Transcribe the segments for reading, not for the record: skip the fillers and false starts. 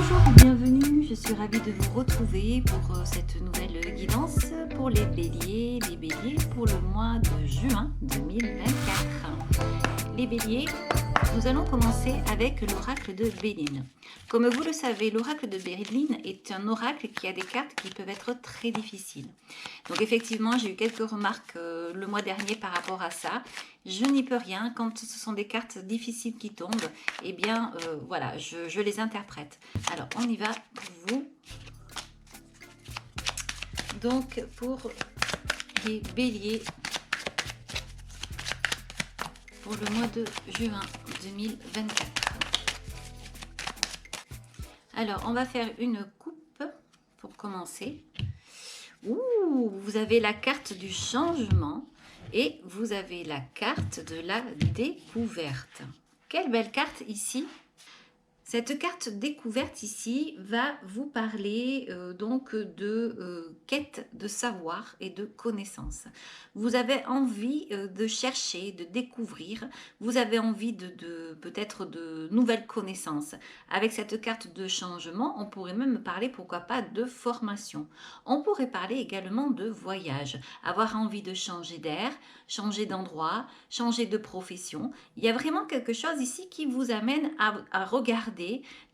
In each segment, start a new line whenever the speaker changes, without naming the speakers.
Bonjour et bienvenue, je suis ravie de vous retrouver pour cette nouvelle guidance pour les béliers pour le mois de juin 2024. Les béliers, nous allons commencer avec l'oracle de Béline. Comme vous le savez, l'oracle de Béline est un oracle qui a des cartes qui peuvent être très difficiles. Donc effectivement, j'ai eu quelques remarques le mois dernier par rapport à ça. Je n'y peux rien, quand ce sont des cartes difficiles qui tombent, eh bien voilà, je les interprète. Alors on y va pour vous. Donc pour les béliers, pour le mois de juin 2024. Alors, on va faire une coupe pour commencer. Ouh, vous avez la carte du changement et vous avez la carte de la découverte. Quelle belle carte ici! Cette carte découverte ici va vous parler donc de quête de savoir et de connaissance. Vous avez envie de chercher, de découvrir, vous avez envie de peut-être de nouvelles connaissances. Avec cette carte de changement, on pourrait même parler, pourquoi pas, de formation. On pourrait parler également de voyage, avoir envie de changer d'air, changer d'endroit, changer de profession. Il y a vraiment quelque chose ici qui vous amène à regarder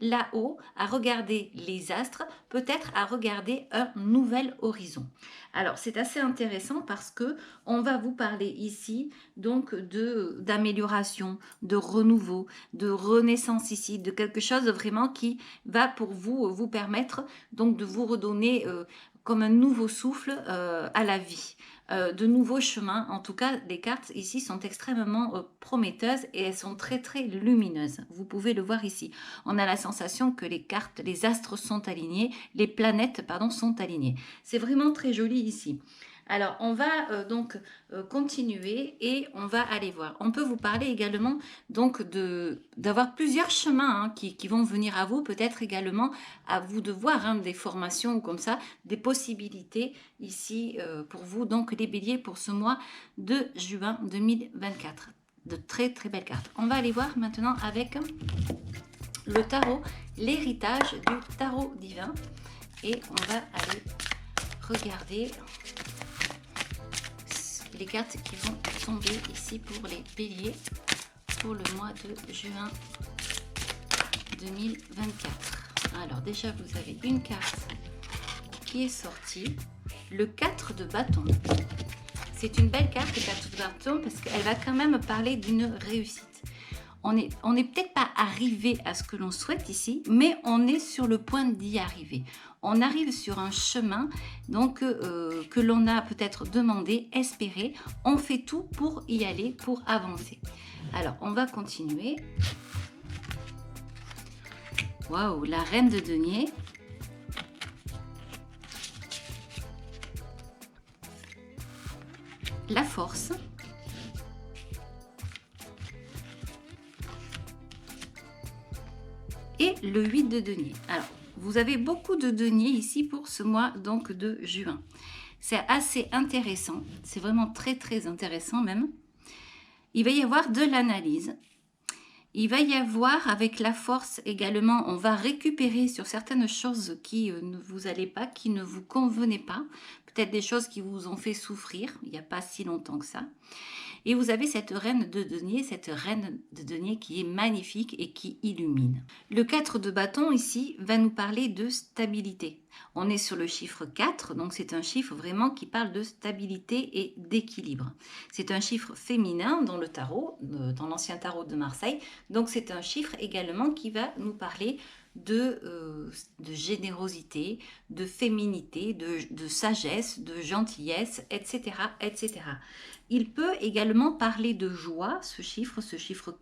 là-haut, à regarder les astres, peut-être à regarder un nouvel horizon. Alors c'est assez intéressant parce que on va vous parler ici donc d'amélioration, de renouveau, de renaissance ici, de quelque chose vraiment qui va pour vous permettre donc de vous redonner comme un nouveau souffle à la vie. De nouveaux chemins. En tout cas, les cartes ici sont extrêmement prometteuses et elles sont très très lumineuses. Vous pouvez le voir ici. On a la sensation que les cartes, les astres sont alignés, les planètes pardon, sont alignées. C'est vraiment très joli ici. Alors, on va donc continuer et on va aller voir. On peut vous parler également donc d'avoir plusieurs chemins qui vont venir à vous, peut-être également à vous de voir des formations ou comme ça, des possibilités ici pour vous, donc les béliers pour ce mois de juin 2024. De très très belles cartes. On va aller voir maintenant avec le tarot, l'héritage du tarot divin. Et on va aller regarder les cartes qui vont tomber ici pour les béliers pour le mois de juin 2024. Alors déjà vous avez une carte qui est sortie, le 4 de bâton. C'est une belle carte, le 4 de bâton, parce qu'elle va quand même parler d'une réussite. On n'est peut-être pas arrivé à ce que l'on souhaite ici, mais on est sur le point d'y arriver. On arrive sur un chemin donc que l'on a peut-être demandé, espéré. On fait tout pour y aller, pour avancer. Alors, on va continuer. Waouh, la reine de denier. La force. Et le 8 de denier. Alors, vous avez beaucoup de deniers ici pour ce mois donc de juin. C'est assez intéressant, c'est vraiment très très intéressant même. Il va y avoir de l'analyse. Il va y avoir avec la force également, on va récupérer sur certaines choses qui ne vous allaient pas, qui ne vous convenaient pas. Peut-être des choses qui vous ont fait souffrir, il n'y a pas si longtemps que ça. Et vous avez cette reine de denier qui est magnifique et qui illumine. Le 4 de bâton ici va nous parler de stabilité. On est sur le chiffre 4, donc c'est un chiffre vraiment qui parle de stabilité et d'équilibre. C'est un chiffre féminin dans le tarot, dans l'ancien tarot de Marseille. Donc c'est un chiffre également qui va nous parler de générosité, de féminité, de sagesse, de gentillesse, etc., etc. Il peut également parler de joie, ce chiffre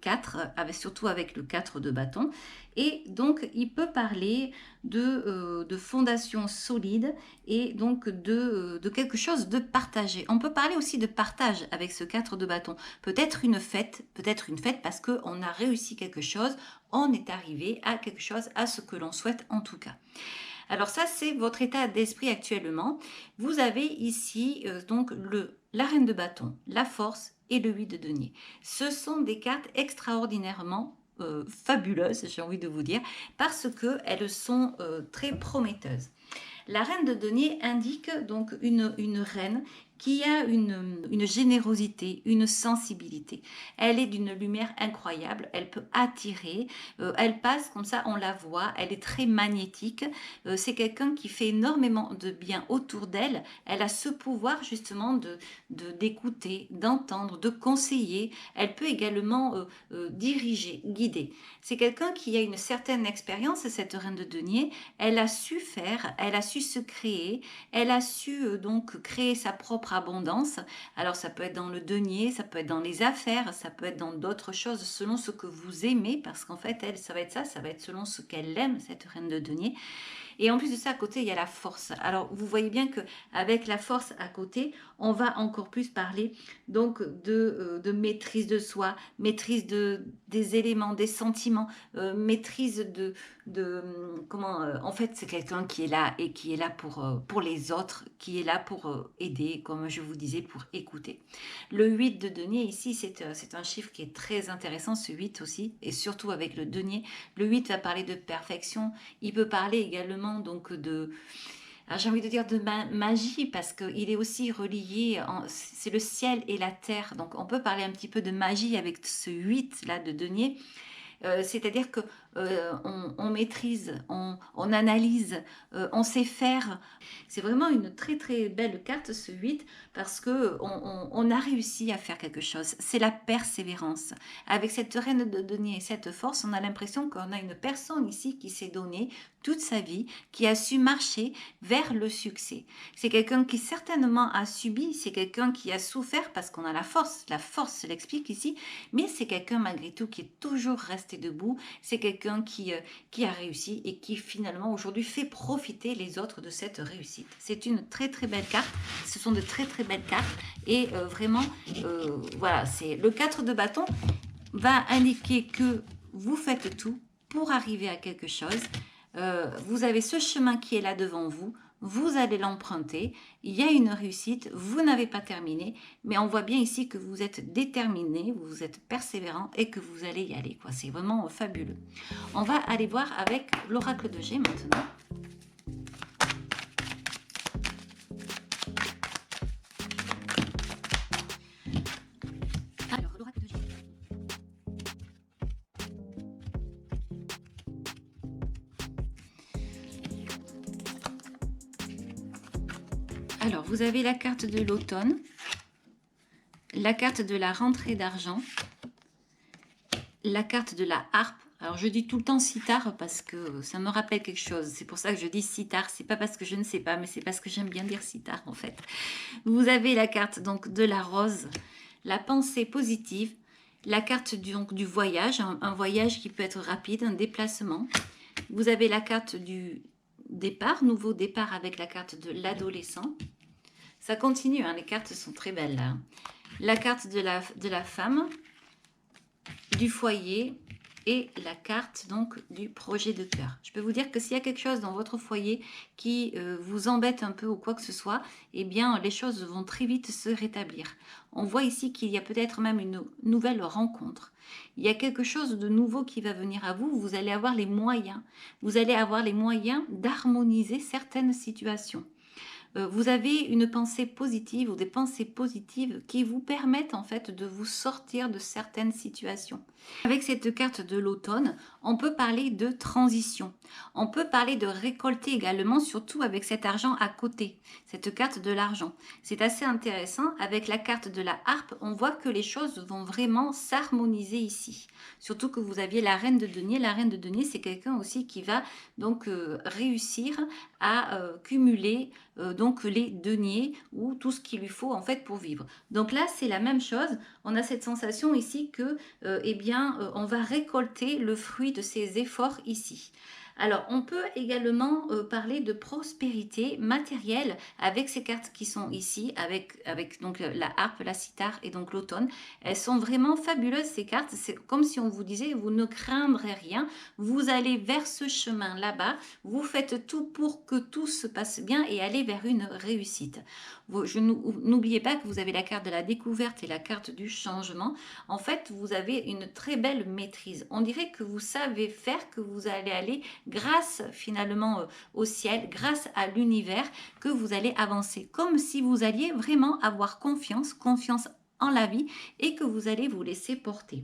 4, surtout avec le 4 de bâton. Et donc, il peut parler de fondation solide et donc de quelque chose de partagé. On peut parler aussi de partage avec ce 4 de bâton. Peut-être une fête parce qu'on a réussi quelque chose, on est arrivé à quelque chose, à ce que l'on souhaite en tout cas. Alors ça, c'est votre état d'esprit actuellement. Vous avez ici donc la reine de bâton, la force et le 8 de denier. Ce sont des cartes extraordinairement fabuleuses, j'ai envie de vous dire, parce qu'elles sont très prometteuses. La reine de denier indique donc une reine qui a une générosité, une sensibilité. Elle est d'une lumière incroyable, elle peut attirer, elle passe comme ça, on la voit, elle est très magnétique. C'est quelqu'un qui fait énormément de bien autour d'elle. Elle a ce pouvoir justement d'écouter, d'entendre, de conseiller. Elle peut également diriger, guider. C'est quelqu'un qui a une certaine expérience, cette reine de denier. Elle a su faire, elle a su se créer, elle a su donc créer sa propre abondance. Alors ça peut être dans le denier, ça peut être dans les affaires, ça peut être dans d'autres choses selon ce que vous aimez, parce qu'en fait elle, ça va être ça, ça va être selon ce qu'elle aime, cette reine de denier. Et en plus de ça, à côté, il y a la force. Alors, vous voyez bien qu'avec la force à côté, on va encore plus parler donc de maîtrise de soi, maîtrise des éléments, des sentiments, maîtrise comment... en fait, c'est quelqu'un qui est là et qui est là pour les autres, qui est là pour aider, comme je vous disais, pour écouter. Le 8 de denier, ici, c'est un chiffre qui est très intéressant, ce 8 aussi, et surtout avec le denier. Le 8 va parler de perfection, il peut parler également donc j'ai envie de dire de magie, parce qu'il est aussi relié, c'est le ciel et la terre, donc on peut parler un petit peu de magie avec ce 8 là de denier. C'est-à-dire que on maîtrise, on analyse, on sait faire. C'est vraiment une très très belle carte ce 8 parce que on a réussi à faire quelque chose. C'est la persévérance. Avec cette reine de denier et cette force, on a l'impression qu'on a une personne ici qui s'est donnée toute sa vie, qui a su marcher vers le succès. C'est quelqu'un qui certainement a subi, c'est quelqu'un qui a souffert parce qu'on a la force se l'explique ici, mais c'est quelqu'un malgré tout qui est toujours resté debout, c'est quelqu'un qui a réussi et qui finalement aujourd'hui fait profiter les autres de cette réussite. C'est une très très belle carte, ce sont de très très belles cartes et vraiment, voilà, c'est le 4 de bâton va indiquer que vous faites tout pour arriver à quelque chose. Vous avez ce chemin qui est là devant vous, vous allez l'emprunter, il y a une réussite, vous n'avez pas terminé, mais on voit bien ici que vous êtes déterminé, vous êtes persévérant et que vous allez y aller, quoi. C'est vraiment fabuleux. On va aller voir avec l'oracle de G maintenant. Alors, l'oracle de G. Alors, vous avez la carte de l'automne, la carte de la rentrée d'argent, la carte de la harpe. Alors, je dis tout le temps sitar parce que ça me rappelle quelque chose. C'est pour ça que je dis sitar. C'est pas parce que je ne sais pas, mais c'est parce que j'aime bien dire sitar en fait. Vous avez la carte donc de la rose, la pensée positive, la carte du voyage, un voyage qui peut être rapide, un déplacement. Vous avez la carte du départ, nouveau départ avec la carte de l'adolescent. Ça continue, hein, les cartes sont très belles là. La carte de la femme, du foyer et la carte donc du projet de cœur. Je peux vous dire que s'il y a quelque chose dans votre foyer qui vous embête un peu ou quoi que ce soit, eh bien les choses vont très vite se rétablir. On voit ici qu'il y a peut-être même une nouvelle rencontre. Il y a quelque chose de nouveau qui va venir à vous, vous allez avoir les moyens. Vous allez avoir les moyens d'harmoniser certaines situations. Vous avez une pensée positive ou des pensées positives qui vous permettent en fait de vous sortir de certaines situations. Avec cette carte de l'automne, on peut parler de transition. On peut parler de récolter également, surtout avec cet argent à côté, cette carte de l'argent. C'est assez intéressant. Avec la carte de la harpe, on voit que les choses vont vraiment s'harmoniser ici. Surtout que vous aviez la reine de denier. La reine de denier, c'est quelqu'un aussi qui va donc réussir à cumuler donc les deniers ou tout ce qu'il lui faut en fait pour vivre. Donc là, c'est la même chose. On a cette sensation ici que, eh bien, on va récolter le fruit de ses efforts ici. Alors, on peut également parler de prospérité matérielle avec ces cartes qui sont ici, avec donc la harpe, la cithare et donc l'automne. Elles sont vraiment fabuleuses ces cartes. C'est comme si on vous disait, vous ne craindrez rien. Vous allez vers ce chemin là-bas. Vous faites tout pour que tout se passe bien et aller vers une réussite. N'oubliez pas que vous avez la carte de la découverte et la carte du changement. En fait, vous avez une très belle maîtrise. On dirait que vous savez faire, que vous allez aller grâce finalement au ciel, grâce à l'univers, que vous allez avancer. Comme si vous alliez vraiment avoir confiance, confiance en la vie et que vous allez vous laisser porter.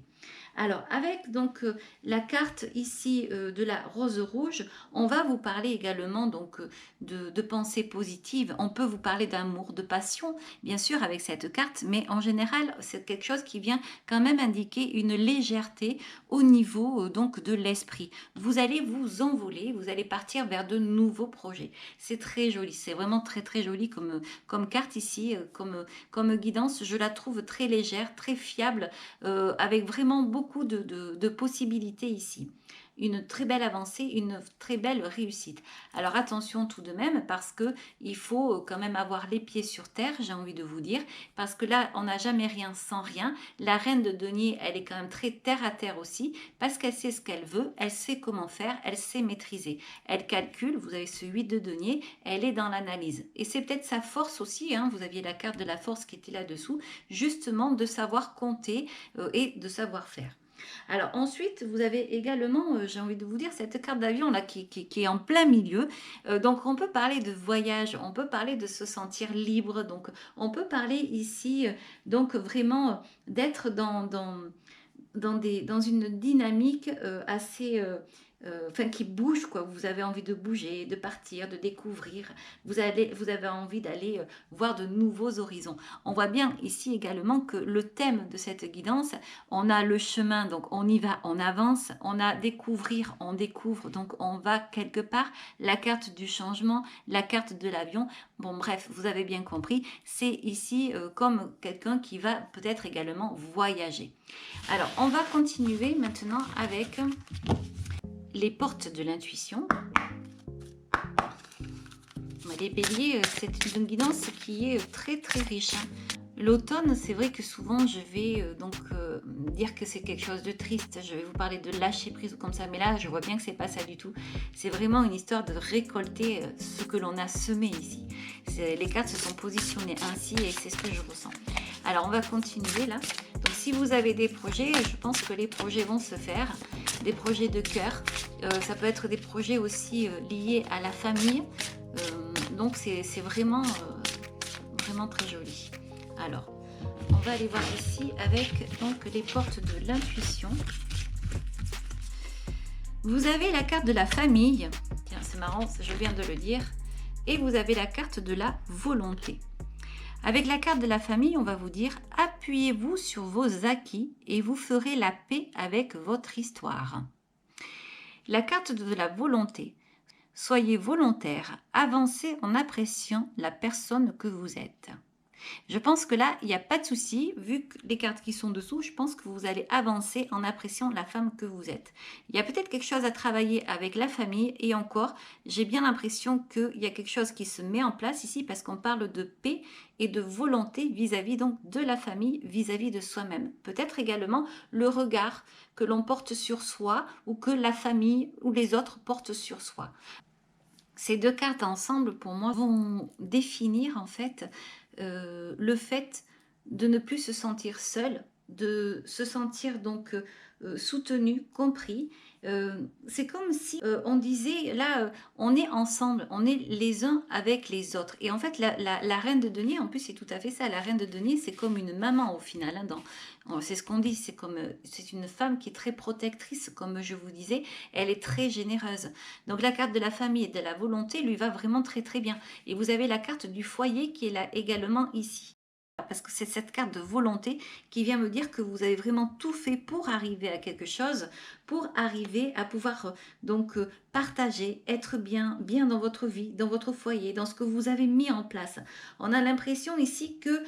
Alors, avec donc la carte ici de la rose rouge, on va vous parler également donc de pensée positive. On peut vous parler d'amour, de passion, bien sûr, avec cette carte, mais en général, c'est quelque chose qui vient quand même indiquer une légèreté au niveau donc de l'esprit. Vous allez vous envoler, vous allez partir vers de nouveaux projets. C'est très joli, c'est vraiment très très joli comme carte ici, comme guidance. Je la trouve très légère, très fiable, avec vraiment beaucoup de possibilités ici. Une très belle avancée, une très belle réussite. Alors attention tout de même parce que il faut quand même avoir les pieds sur terre, j'ai envie de vous dire, parce que là on n'a jamais rien sans rien. La reine de denier, elle est quand même très terre à terre aussi, parce qu'elle sait ce qu'elle veut, elle sait comment faire, elle sait maîtriser. Elle calcule, vous avez ce 8 de denier, elle est dans l'analyse. Et c'est peut-être sa force aussi, hein, vous aviez la carte de la force qui était là-dessous, justement de savoir compter et de savoir faire. Alors ensuite, vous avez également, j'ai envie de vous dire, cette carte d'avion là qui est en plein milieu. Donc on peut parler de voyage, on peut parler de se sentir libre. Donc on peut parler ici, donc vraiment d'être dans une dynamique assez... enfin qui bouge quoi, vous avez envie de bouger, de partir, de découvrir, vous avez envie d'aller voir de nouveaux horizons. On voit bien ici également que le thème de cette guidance, on a le chemin, donc on y va, on avance, on a découvrir, on découvre, donc on va quelque part, la carte du changement, la carte de l'avion, bon bref, vous avez bien compris, c'est ici comme quelqu'un qui va peut-être également voyager. Alors, on va continuer maintenant avec les portes de l'intuition. Les béliers, c'est une guidance qui est très très riche. L'automne, c'est vrai que souvent je vais dire que c'est quelque chose de triste, je vais vous parler de lâcher prise ou comme ça, mais là je vois bien que c'est pas ça du tout. C'est vraiment une histoire de récolter ce que l'on a semé ici. Les cartes se sont positionnées ainsi et c'est ce que je ressens. Alors on va continuer là. Donc si vous avez des projets, je pense que les projets vont se faire. Des projets de cœur, ça peut être des projets aussi liés à la famille. Donc c'est vraiment, vraiment très joli. Alors, on va aller voir ici avec donc les portes de l'intuition. Vous avez la carte de la famille. Tiens, c'est marrant, je viens de le dire. Et vous avez la carte de la volonté. Avec la carte de la famille, on va vous dire « Appuyez-vous sur vos acquis et vous ferez la paix avec votre histoire. » La carte de la volonté. Soyez volontaire, avancez en appréciant la personne que vous êtes. Je pense que là, il n'y a pas de souci, vu que les cartes qui sont dessous, je pense que vous allez avancer en appréciant la femme que vous êtes. Il y a peut-être quelque chose à travailler avec la famille, et encore, j'ai bien l'impression qu'il y a quelque chose qui se met en place ici, parce qu'on parle de paix et de volonté vis-à-vis donc de la famille, vis-à-vis de soi-même. Peut-être également le regard que l'on porte sur soi, ou que la famille ou les autres portent sur soi. Ces deux cartes ensemble, pour moi, vont définir en fait le fait de ne plus se sentir seul, de se sentir donc soutenu, compris. C'est comme si on disait, là, on est ensemble, on est les uns avec les autres. Et en fait, la reine de denier, en plus, c'est tout à fait ça. La reine de denier, c'est comme une maman au final. Hein, c'est ce qu'on dit, c'est une femme qui est très protectrice, comme je vous disais. Elle est très généreuse. Donc la carte de la famille et de la volonté lui va vraiment très très bien. Et vous avez la carte du foyer qui est là également ici. parce que c'est cette carte de volonté qui vient me dire que vous avez vraiment tout fait pour arriver à quelque chose, pour arriver à pouvoir partager, être bien dans votre vie, dans votre foyer, dans ce que vous avez mis en place. On a l'impression ici que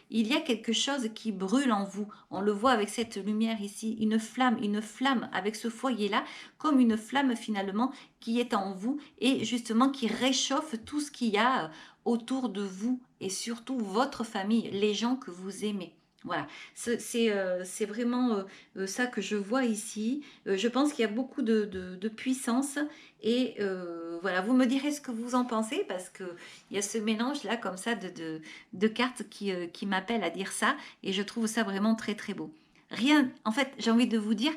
il y a quelque chose qui brûle en vous. On le voit avec cette lumière ici, une flamme avec ce foyer-là, comme une flamme finalement qui est en vous et justement qui réchauffe tout ce qu'il y a autour de vous et surtout votre famille, les gens que vous aimez. Voilà, c'est vraiment ça que je vois ici. Je pense qu'il y a beaucoup de puissance et voilà, vous me direz ce que vous en pensez parce qu'il y a ce mélange là comme ça de cartes qui m'appellent à dire ça et je trouve ça vraiment très très beau. Rien, en fait, j'ai envie de vous dire,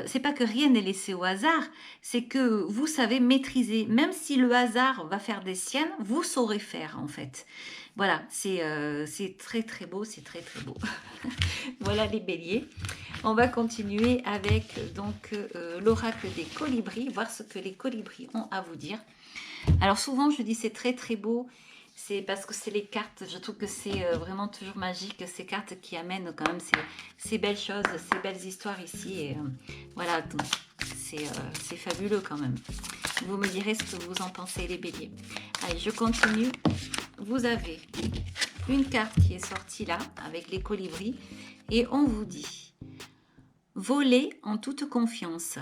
c'est pas que rien n'est laissé au hasard, c'est que vous savez maîtriser, même si le hasard va faire des siennes, vous saurez faire en fait. Voilà, c'est très très beau, c'est très très beau. Voilà les béliers. On va continuer avec donc l'oracle des colibris, voir ce que les colibris ont à vous dire. Alors souvent je dis c'est très très beau, c'est parce que c'est les cartes, je trouve que c'est vraiment toujours magique, ces cartes qui amènent quand même ces belles choses, ces belles histoires ici. Et voilà, c'est fabuleux quand même. Vous me direz ce que vous en pensez les béliers. Allez, je continue. Vous avez une carte qui est sortie là, avec les colibris, et on vous dit « Volez en toute confiance ».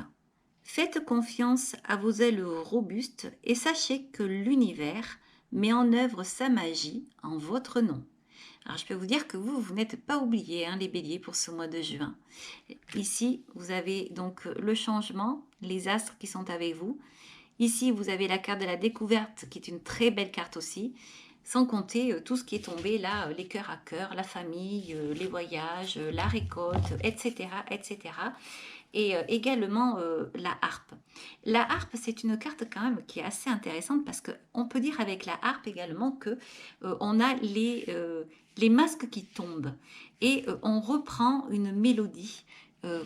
Faites confiance à vos ailes robustes et sachez que l'univers met en œuvre sa magie en votre nom. Alors, je peux vous dire que vous n'êtes pas oubliés, hein, les béliers, pour ce mois de juin. Ici, vous avez donc le changement, les astres qui sont avec vous. Ici, vous avez la carte de la découverte, qui est une très belle carte aussi. Sans compter tout ce qui est tombé là, les cœurs à cœur, la famille, les voyages, la récolte, etc. etc. Et également la harpe. La harpe, c'est une carte quand même qui est assez intéressante parce qu'on peut dire avec la harpe également que on a les masques qui tombent et on reprend une mélodie,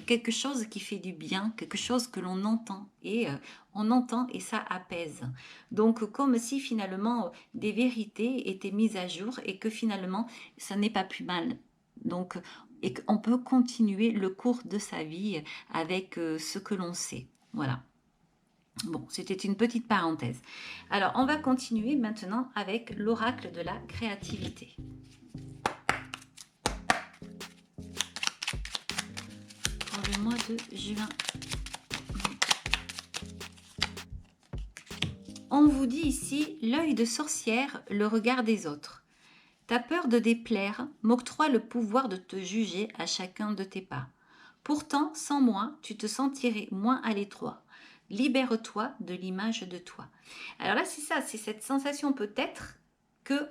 quelque chose qui fait du bien, quelque chose que l'on entend et on entend et ça apaise. Donc comme si finalement des vérités étaient mises à jour et que finalement ça n'est pas plus mal. Donc et qu'on peut continuer le cours de sa vie avec ce que l'on sait. Voilà. Bon, c'était une petite parenthèse. Alors, on va continuer maintenant avec l'oracle de la créativité. Pour le mois de juin. On vous dit ici, l'œil de sorcière, le regard des autres. Ta peur de déplaire m'octroie le pouvoir de te juger à chacun de tes pas. Pourtant, sans moi, tu te sentirais moins à l'étroit. Libère-toi de l'image de toi. Alors là, c'est ça, c'est cette sensation peut-être que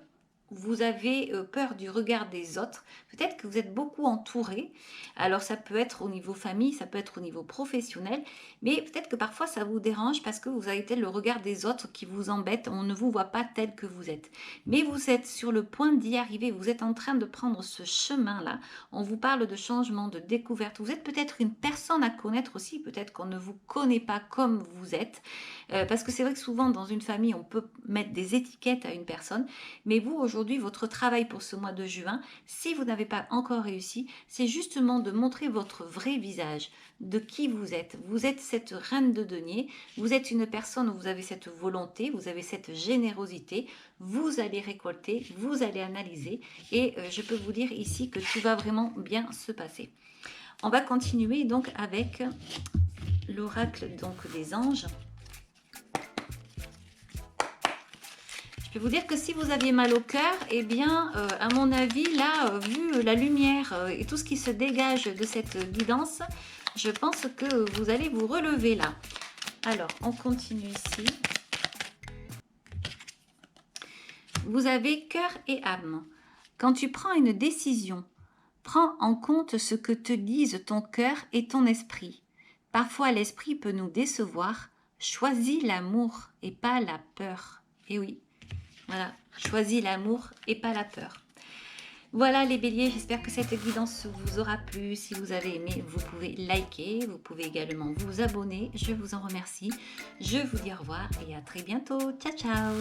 vous avez peur du regard des autres. Peut-être que vous êtes beaucoup entouré. Alors ça peut être au niveau famille, ça peut être au niveau professionnel, mais peut-être que parfois ça vous dérange parce que vous avez peut-être le regard des autres qui vous embête. On ne vous voit pas tel que vous êtes. Mais vous êtes sur le point d'y arriver. Vous êtes en train de prendre ce chemin-là. On vous parle de changement, de découverte. Vous êtes peut-être une personne à connaître aussi. Peut-être qu'on ne vous connaît pas comme vous êtes. Parce que c'est vrai que souvent dans une famille, on peut mettre des étiquettes à une personne. Mais vous, aujourd'hui, votre travail pour ce mois de juin, si vous n'avez pas encore réussi, c'est justement de montrer votre vrai visage, de qui vous êtes. Vous êtes cette reine de denier, vous êtes une personne où vous avez cette volonté, vous avez cette générosité, vous allez récolter, vous allez analyser et je peux vous dire ici que tout va vraiment bien se passer. On va continuer donc avec l'oracle donc des anges. Je peux vous dire que si vous aviez mal au cœur, eh bien, à mon avis, là, vu la lumière et tout ce qui se dégage de cette guidance, je pense que vous allez vous relever là. Alors, on continue ici. Vous avez cœur et âme. Quand tu prends une décision, prends en compte ce que te disent ton cœur et ton esprit. Parfois, l'esprit peut nous décevoir. Choisis l'amour et pas la peur. Eh oui. Voilà, choisis l'amour et pas la peur. Voilà les béliers, j'espère que cette guidance vous aura plu. Si vous avez aimé, vous pouvez liker, vous pouvez également vous abonner. Je vous en remercie. Je vous dis au revoir et à très bientôt. Ciao, ciao!